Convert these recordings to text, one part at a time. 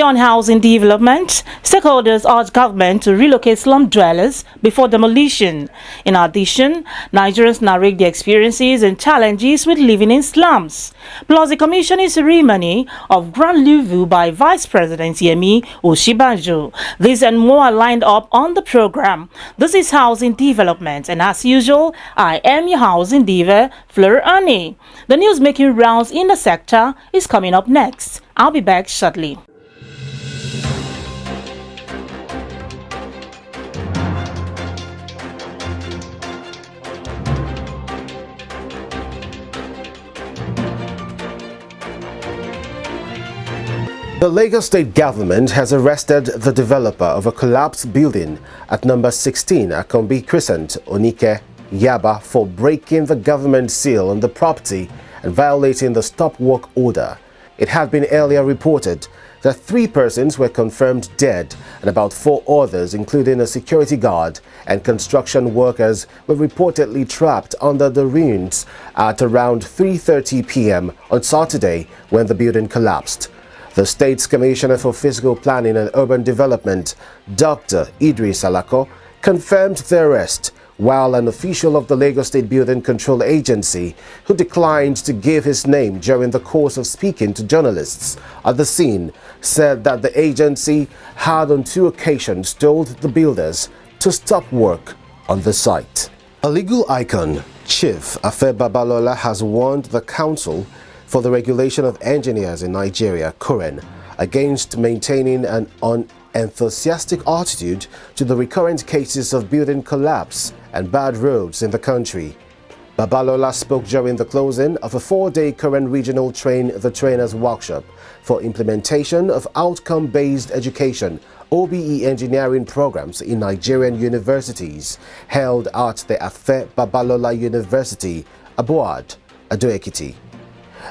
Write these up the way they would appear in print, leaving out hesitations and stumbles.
Today on housing development, stakeholders urge government to relocate slum dwellers before demolition. In addition, Nigerians narrate their experiences and challenges with living in slums. Plus, the commissioning ceremony of Grand Level by Vice President Yemi Oshibanjo. This and more are lined up on the program. This is housing development, and as usual, I am your housing diva, Fleur Annie. The news making rounds in the sector is coming up next. I'll be back shortly. The Lagos State government has arrested the developer of a collapsed building at number 16 Akombi Crescent, Onike, Yaba, for breaking the government seal on the property and violating the stop work order. It had been earlier reported that 3 persons were confirmed dead and about 4 others, including a security guard and construction workers, were reportedly trapped under the ruins at around 3:30 p.m. on Saturday when the building collapsed. The state's Commissioner for Physical Planning and Urban Development, Dr. Idris Alako, confirmed the arrest, while an official of the Lagos State Building Control Agency, who declined to give his name during the course of speaking to journalists at the scene, said that the agency had on 2 occasions told the builders to stop work on the site. A legal icon, Chief Afe Babalola, has warned the Council for the Regulation of Engineers in Nigeria, COREN, against maintaining an unenthusiastic attitude to the recurrent cases of building collapse and bad roads in the country. Babalola spoke during the closing of a 4-day COREN Regional Train the Trainers Workshop for implementation of outcome-based education OBE engineering programs in Nigerian universities held at the Afe Babalola University, Abuad, Ado-Ekiti.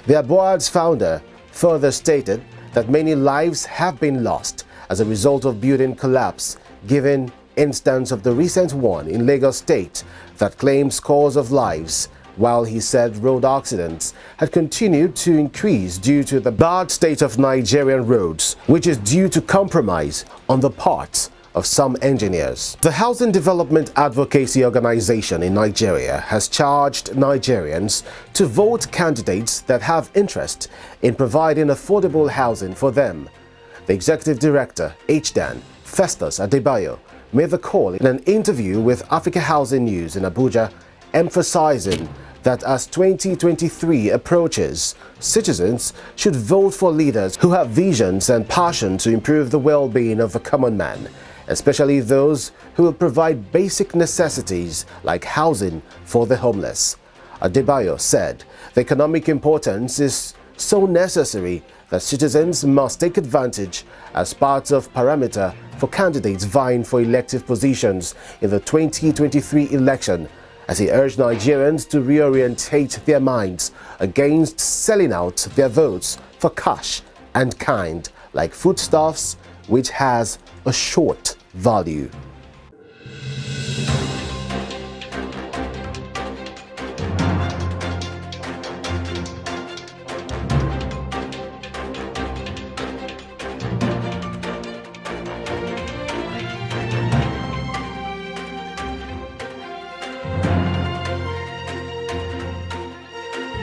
The Abuad's founder further stated that many lives have been lost as a result of building collapse, given instance of the recent one in Lagos State that claims scores of lives, while he said road accidents had continued to increase due to the bad state of Nigerian roads, which is due to compromise on the part of some engineers. The Housing Development Advocacy Organization in Nigeria has charged Nigerians to vote candidates that have interest in providing affordable housing for them. The Executive Director, HDAN, Festus Adebayo, made the call in an interview with Africa Housing News in Abuja, emphasizing that as 2023 approaches, citizens should vote for leaders who have visions and passion to improve the well-being of the common man, especially those who will provide basic necessities like housing for the homeless. Adebayo said the economic importance is so necessary that citizens must take advantage as part of parameter for candidates vying for elective positions in the 2023 election, as he urged Nigerians to reorientate their minds against selling out their votes for cash and kind, like foodstuffs, which has a short value.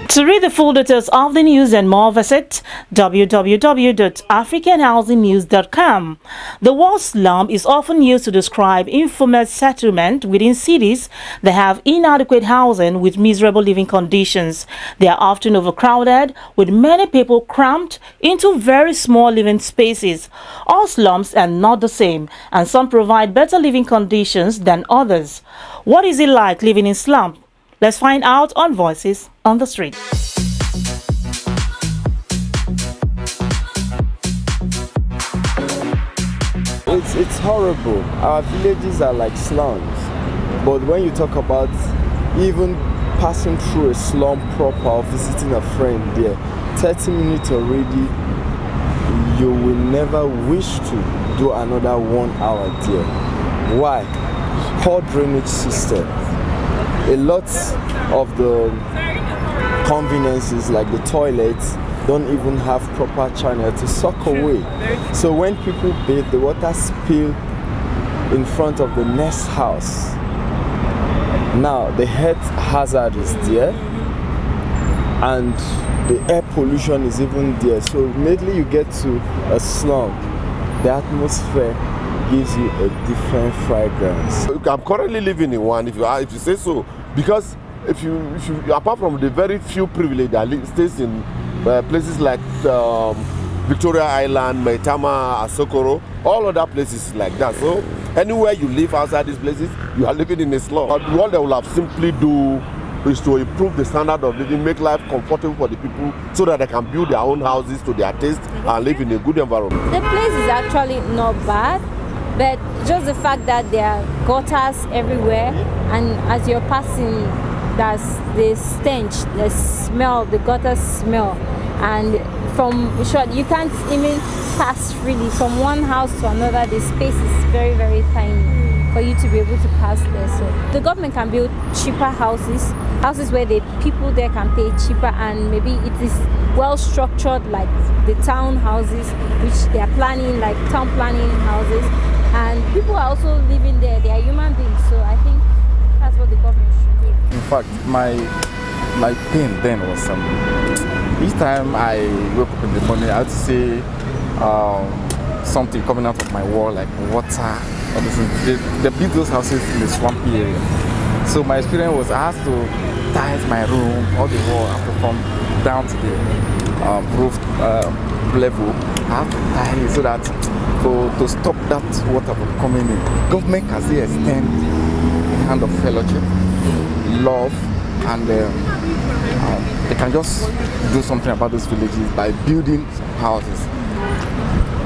To read the full details of the news and more, visit www.africanhousingnews.com. The word slum is often used to describe informal settlement within cities that have inadequate housing with miserable living conditions. They are often overcrowded, with many people cramped into very small living spaces. All slums are not the same, and some provide better living conditions than others. What is it like living in slum? Let's find out on Voices on the Street. It's horrible. Our villages are like slums. But when you talk about even passing through a slum proper or visiting a friend there, 30 minutes already, you will never wish to do another 1 hour there. Why? Poor drainage system. A lot of the conveniences like the toilets don't even have proper channel to suck away. So when people bathe, the water spill in front of the next house. Now the health hazard is there, and the air pollution is even there. So immediately you get to a slum, the atmosphere gives you a different fragrance. I'm currently living in one, if you say so, because if you apart from the very few privileged that stays in places like Victoria Island, Maitama, Asokoro, all other places like that. So anywhere you live outside these places, you are living in a slum. But what they will have simply do is to improve the standard of living, make life comfortable for the people so that they can build their own houses to their taste and live in a good environment. The place is actually not bad, but just the fact that there are gutters everywhere, and as you're passing, there's the stench, the smell, the gutter smell, and from short you can't even pass freely from one house to another. The space is very, very tiny for you to be able to pass there. So the government can build cheaper houses where the people there can pay cheaper, and maybe it is well structured like the town houses which they are planning, like town planning houses, and people are also living there. They are human beings, so I think that's what the government should do. In fact, my pain then was each time I woke up in the morning, I had to see something coming out of my wall, like water. They built those houses in the swampy area. So my experience was I had to tile my room, all the wall, I have to come down to the roof level. I have to tile it so that to stop that water from coming in. Government can still extend a hand of fellowship, love, and they can just do something about those villages by building houses.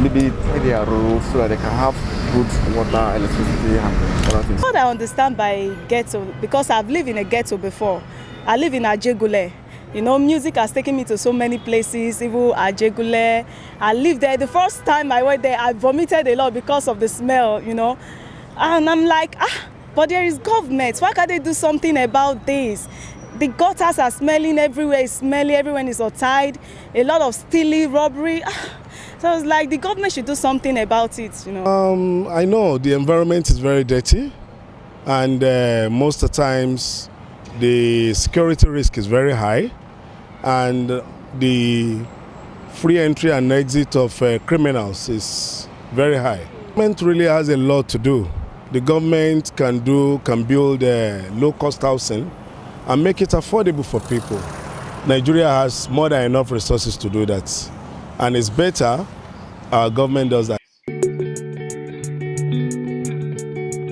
Maybe their roof so that they can have good water, electricity, and other things. What I understand by ghetto, because I've lived in a ghetto before. I live in Ajegule. You know, music has taken me to so many places, even Ajegule. I lived there. The first time I went there, I vomited a lot because of the smell, you know. And I'm like, but there is government. Why can't they do something about this? The gutters are smelling everywhere. It's smelly. Everyone is outside. A lot of stealing, robbery. So I was like, the government should do something about it, you know. I know the environment is very dirty, and most of the times the security risk is very high, and the free entry and exit of criminals is very high. The government really has a lot to do. The government can build low-cost housing and make it affordable for people. Nigeria has more than enough resources to do that. And it's better our government does that.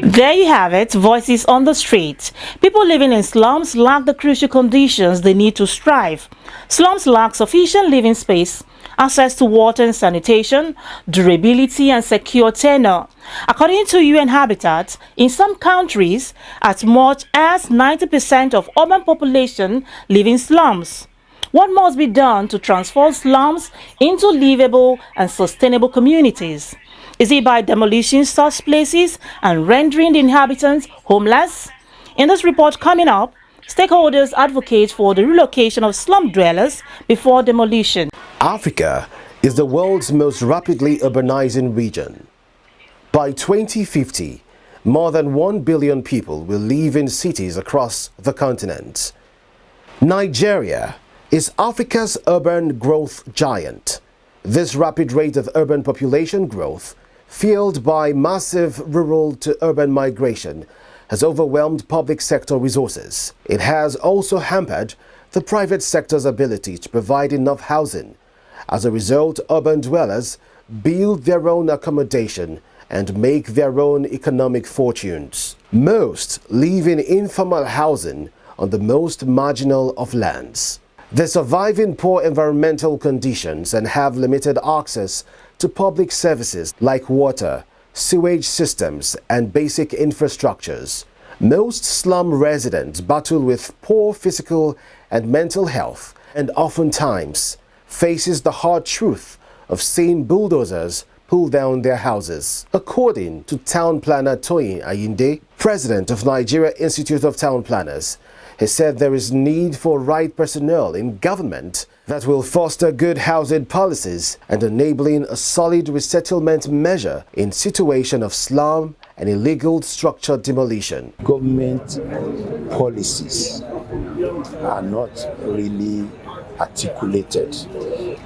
There you have it, voices on the street. People living in slums lack the crucial conditions they need to strive. Slums lack sufficient living space, access to water and sanitation, durability and secure tenure. According to UN Habitat, in some countries, as much as 90% of urban population live in slums. What must be done to transform slums into livable and sustainable communities? Is it by demolishing such places and rendering the inhabitants homeless? In this report coming up, stakeholders advocate for the relocation of slum dwellers before demolition. Africa is the world's most rapidly urbanizing region. By 2050, more than 1 billion people will live in cities across the continent. Nigeria is Africa's urban growth giant. This rapid rate of urban population growth, fueled by massive rural to urban migration, has overwhelmed public sector resources. It has also hampered the private sector's ability to provide enough housing. As a result, urban dwellers build their own accommodation and make their own economic fortunes. Most live in informal housing on the most marginal of lands. They survive in poor environmental conditions and have limited access to public services like water, sewage systems, and basic infrastructures. Most slum residents battle with poor physical and mental health, and oftentimes faces the hard truth of seeing bulldozers pull down their houses. According to town planner Toyin Ayinde, president of Nigeria Institute of Town Planners, he said there is need for right personnel in government that will foster good housing policies and enabling a solid resettlement measure in situation of slum and illegal structure demolition. Government policies are not really articulated.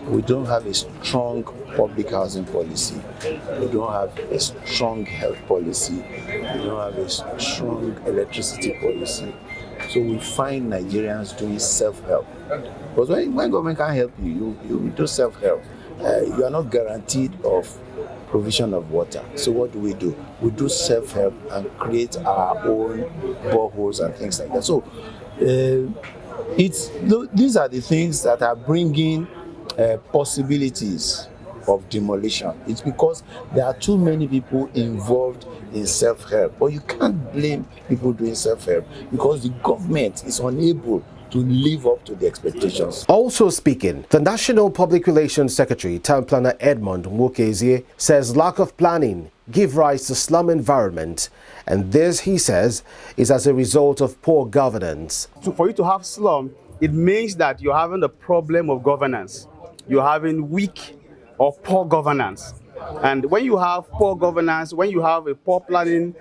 We don't have a strong public housing policy. We don't have a strong health policy. We don't have a strong electricity policy. So we find Nigerians doing self-help. Because when government can't help you, you do self-help. You are not guaranteed of provision of water. So what do? We do self-help and create our own boreholes and things like that. So these are the things that are bringing possibilities of demolition. It's because there are too many people involved in self-help. But you can't blame people doing self-help because the government is unable to live up to the expectations. Also speaking, the National Public Relations Secretary, Town Planner Edmond Nwokezie, says lack of planning give rise to slum environment, and this, he says, is as a result of poor governance. So for you to have slum, it means that you're having a problem of governance. You're having weak or poor governance. And when you have poor governance, when you have a poor planning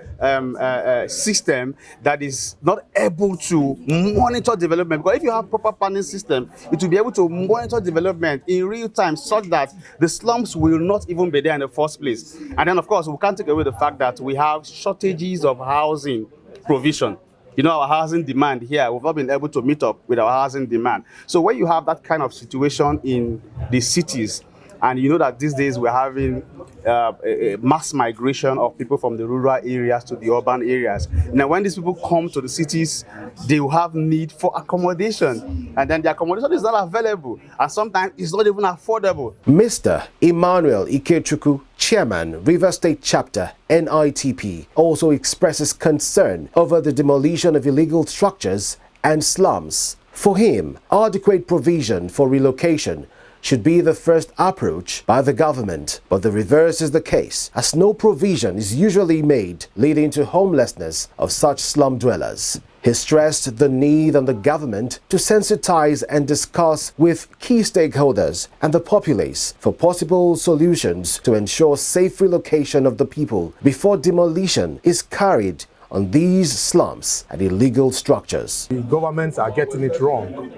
system that is not able to monitor development, because if you have proper planning system, it will be able to monitor development in real time such that the slums will not even be there in the first place. And then, of course, we can't take away the fact that we have shortages of housing provision. You know, our housing demand here, we've not been able to meet up with our housing demand. So when you have that kind of situation in the cities, and you know that these days we're having a mass migration of people from the rural areas to the urban areas. Now, when these people come to the cities, they will have need for accommodation. And then the accommodation is not available. And sometimes it's not even affordable. Mr. Emmanuel Ikechukwu, Chairman, River State Chapter, NITP, also expresses concern over the demolition of illegal structures and slums. For him, adequate provision for relocation should be the first approach by the government, but the reverse is the case, as no provision is usually made, leading to homelessness of such slum dwellers. He stressed the need on the government to sensitize and discuss with key stakeholders and the populace for possible solutions to ensure safe relocation of the people before demolition is carried on these slums and illegal structures. The governments are getting it wrong,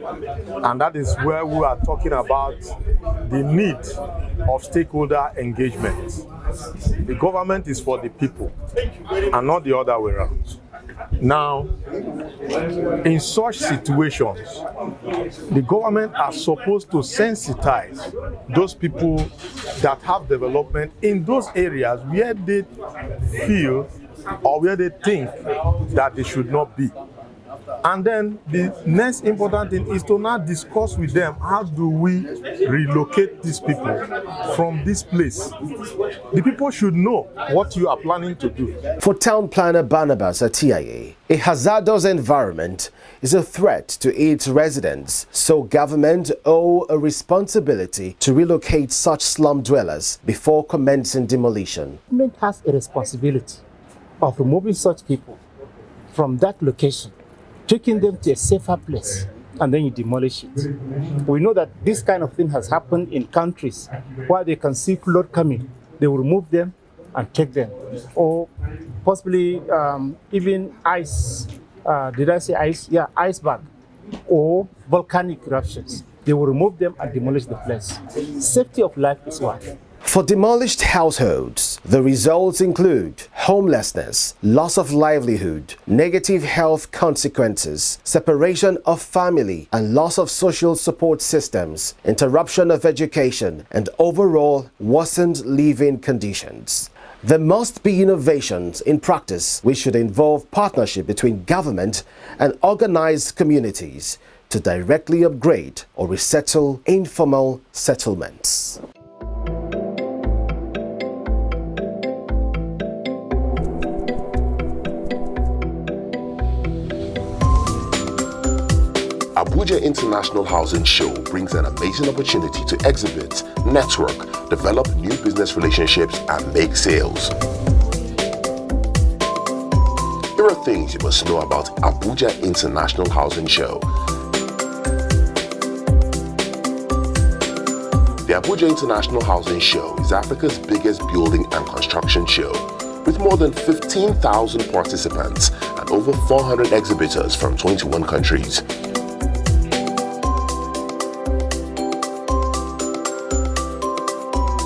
and that is where we are talking about the need of stakeholder engagement. The government is for the people and not the other way around. Now, in such situations, the government are supposed to sensitize those people that have development in those areas where they feel or where they think that they should not be. And then the next important thing is to now discuss with them, how do we relocate these people from this place? The people should know what you are planning to do. For Town Planner Barnabas at TIA, a hazardous environment is a threat to its residents, so government owe a responsibility to relocate such slum dwellers before commencing demolition. Government has a responsibility of removing such people from that location, taking them to a safer place, and then you demolish it. We know that this kind of thing has happened in countries where they can see flood coming. They will remove them and take them. Or possibly even ice, did I say ice? Yeah, iceberg or volcanic eruptions. They will remove them and demolish the place. Safety of life is one. For demolished households, the results include homelessness, loss of livelihood, negative health consequences, separation of family and loss of social support systems, interruption of education, and overall worsened living conditions. There must be innovations in practice which should involve partnership between government and organized communities to directly upgrade or resettle informal settlements. Abuja International Housing Show brings an amazing opportunity to exhibit, network, develop new business relationships, and make sales. Here are things you must know about Abuja International Housing Show. The Abuja International Housing Show is Africa's biggest building and construction show, with more than 15,000 participants and over 400 exhibitors from 21 countries.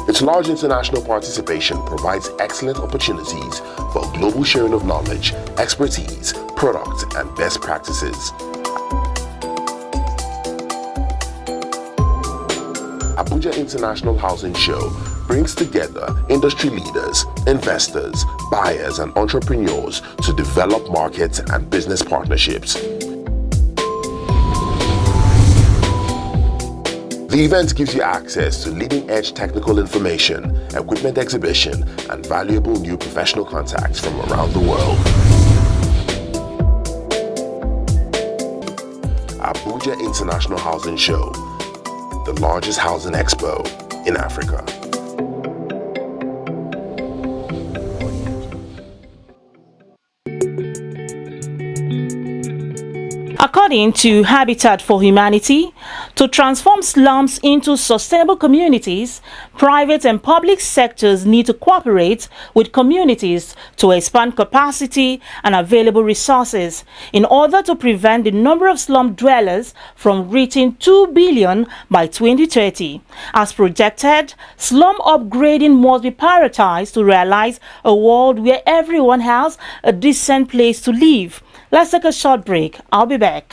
Its large international participation provides excellent opportunities for global sharing of knowledge, expertise, products, and best practices. Abuja International Housing Show brings together industry leaders, investors, buyers, and entrepreneurs to develop markets and business partnerships. The event gives you access to leading-edge technical information, equipment exhibition, and valuable new professional contacts from around the world. Abuja International Housing Show, the largest housing expo in Africa. According to Habitat for Humanity, to transform slums into sustainable communities, private and public sectors need to cooperate with communities to expand capacity and available resources in order to prevent the number of slum dwellers from reaching 2 billion by 2030. As projected, slum upgrading must be prioritized to realize a world where everyone has a decent place to live. Let's take a short break. I'll be back.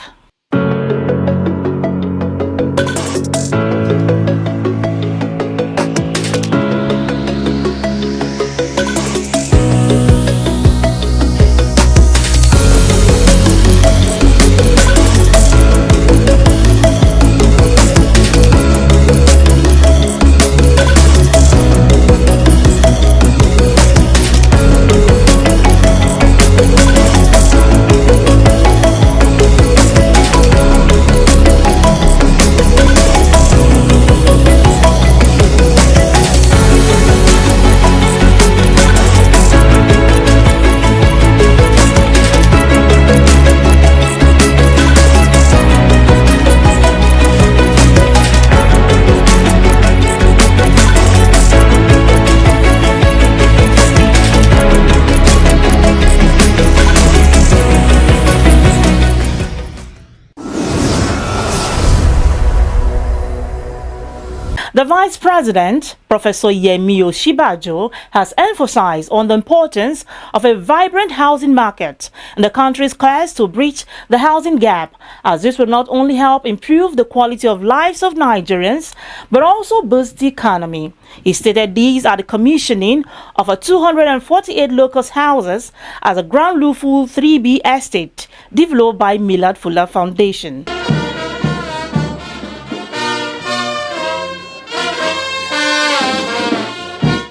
The Vice President, Professor Yemi Osinbajo, has emphasized on the importance of a vibrant housing market in the country's quest to bridge the housing gap, as this will not only help improve the quality of lives of Nigerians, but also boost the economy. He stated these are the commissioning of a 248 locust houses at the Grand Lufu 3B estate, developed by Millard Fuller Foundation.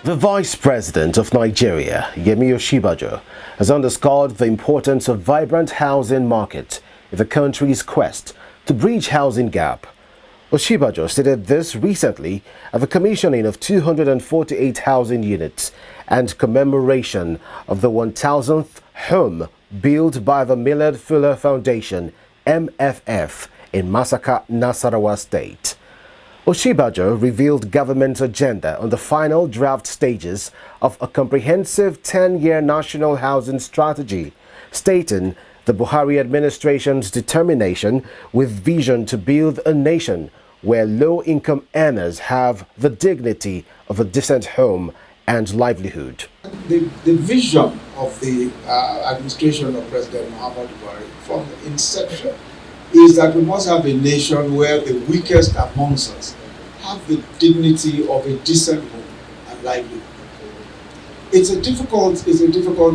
The Vice President of Nigeria, Yemi Osinbajo, has underscored the importance of vibrant housing market in the country's quest to bridge housing gap. Osinbajo stated this recently at the commissioning of 248 housing units and commemoration of the 1000th home built by the Millard Fuller Foundation, MFF, in Masaka, Nasarawa State. Osinbajo revealed government's agenda on the final draft stages of a comprehensive 10-year national housing strategy, stating the Buhari administration's determination with vision to build a nation where low-income earners have the dignity of a decent home and livelihood. The vision of the administration of President Muhammadu Buhari from inception is that we must have a nation where the weakest amongst us have the dignity of a decent home and livelihood. It's a difficult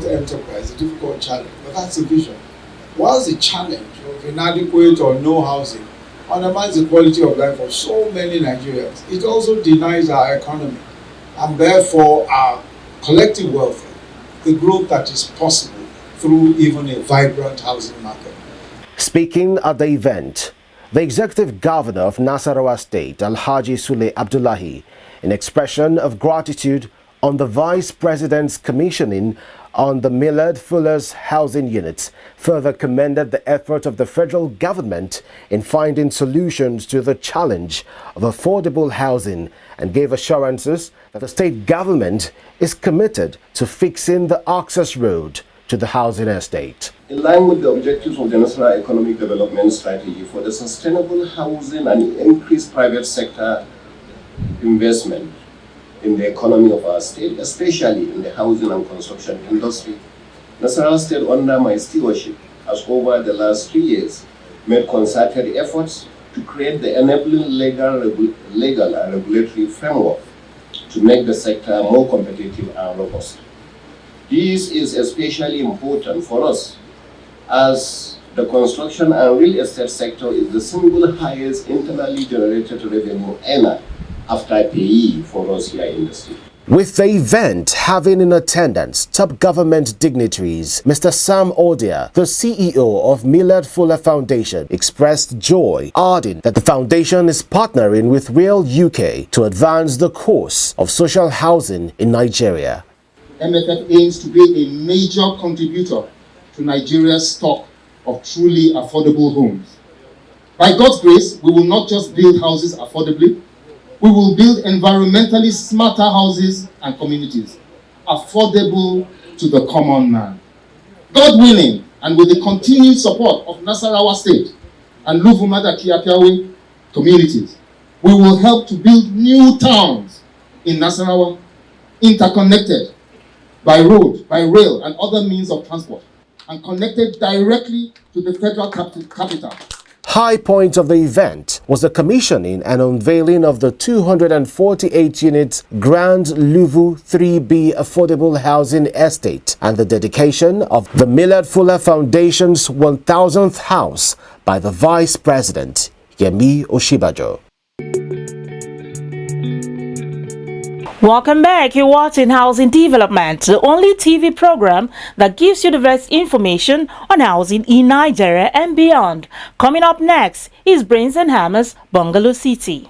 enterprise, a difficult challenge, but that's the vision. Whilst the challenge of inadequate or no housing undermines the quality of life of so many Nigerians, it also denies our economy and therefore our collective welfare, the growth that is possible through even a vibrant housing market. Speaking at the event, The executive governor of Nasarawa State, Alhaji Sule Abdullahi, in expression of gratitude on the vice president's commissioning on the Millard Fuller's housing units, further commended the effort of the federal government in finding solutions to the challenge of affordable housing and gave assurances that the state government is committed to fixing the access road to the housing estate. In line with the objectives of the National Economic Development Strategy for the sustainable housing and increased private sector investment in the economy of our state, especially in the housing and construction industry, Nasarawa State, under my stewardship, has over the last 3 years made concerted efforts to create the enabling legal and regulatory framework to make the sector more competitive and robust. This is especially important for us as the construction and real estate sector is the single highest internally generated revenue earner after payee for us here in the state. With the event having in attendance top government dignitaries, Mr. Sam Odia, the CEO of Millard Fuller Foundation, expressed joy, adding that the foundation is partnering with Real UK to advance the course of social housing in Nigeria. MFF aims to be a major contributor to Nigeria's stock of truly affordable homes. By God's grace, we will not just build houses affordably, we will build environmentally smarter houses and communities, affordable to the common man. God willing, and with the continued support of Nasarawa State and Luvumada Kiapiawe communities, we will help to build new towns in Nasarawa, interconnected by road, by rail, and other means of transport, and connected directly to the federal capital. High point of the event was the commissioning and unveiling of the 248-unit Grand Luvu 3B Affordable Housing Estate and the dedication of the Millard Fuller Foundation's 1000th house by the Vice President, Yemi Oshibajo. Welcome back. You're watching Housing Development, the only TV program that gives you the best information on housing in Nigeria and beyond. Coming up next is Brains and Hammers, Bungalow City.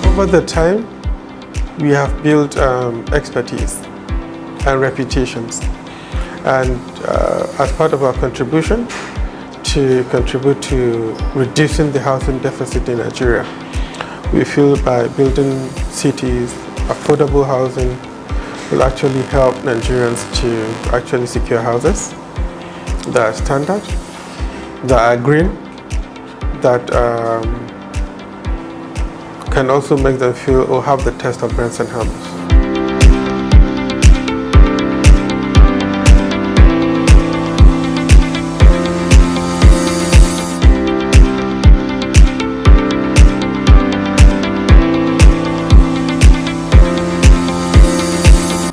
Over the time, we have built expertise and reputations, and as part of our contribution to contribute to reducing the housing deficit in Nigeria, we feel by building cities, affordable housing will actually help Nigerians to actually secure houses that are standard, that are green, that can also make them feel or have the taste of Brains and Hammers.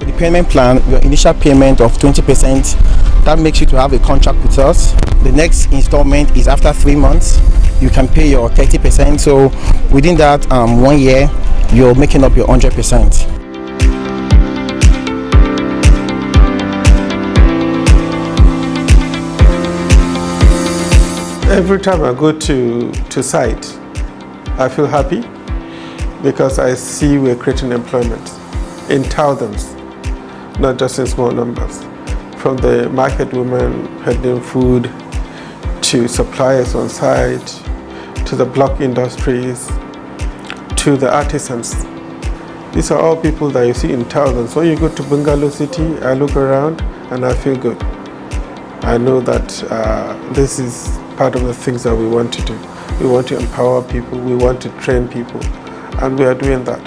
The payment plan, your initial payment of 20%, that makes you to have a contract with us. The next installment is after 3 months. You can pay your 30%, so within that 1 year, you're making up your 100%. Every time I go to site, I feel happy because I see we're creating employment in thousands, not just in small numbers. From the market women handling food, to suppliers on site, to the block industries, to the artisans. These are all people that you see in thousands. When you go to Bungalow City, I look around and I feel good. I know that this is part of the things that we want to do. We want to empower people, we want to train people, and we are doing that.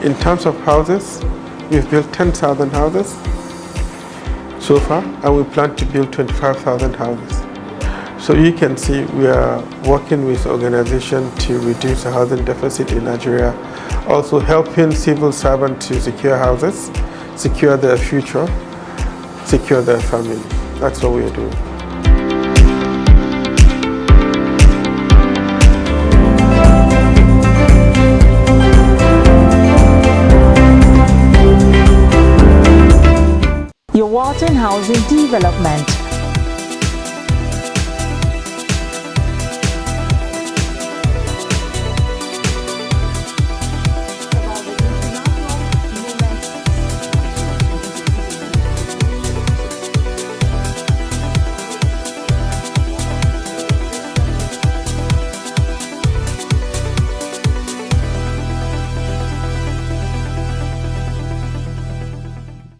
In terms of houses, we've built 10,000 houses so far, and we plan to build 25,000 houses. So you can see we are working with organizations to reduce the housing deficit in Nigeria, also helping civil servants to secure houses, secure their future, secure their family. That's what we are doing. water and housing development.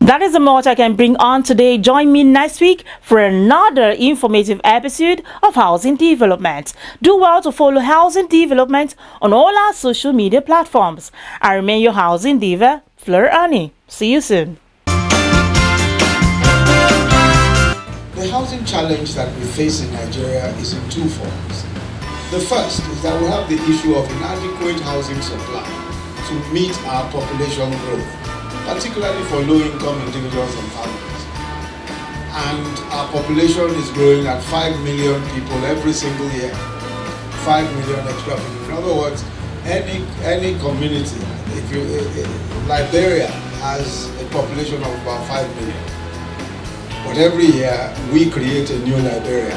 That is the much I can bring on today. Join me next week for another informative episode of Housing Development. Do well to follow Housing Development on all our social media platforms. I remain your housing diva, Fleur Annie. See you soon. The housing challenge that we face in Nigeria is in two forms. The first is that we have the issue of inadequate housing supply to meet our population growth, particularly for low-income individuals and families. And our population is growing at 5 million people every single year. 5 million extra people. In other words, any community, Liberia has a population of about 5 million. But every year, we create a new Liberia.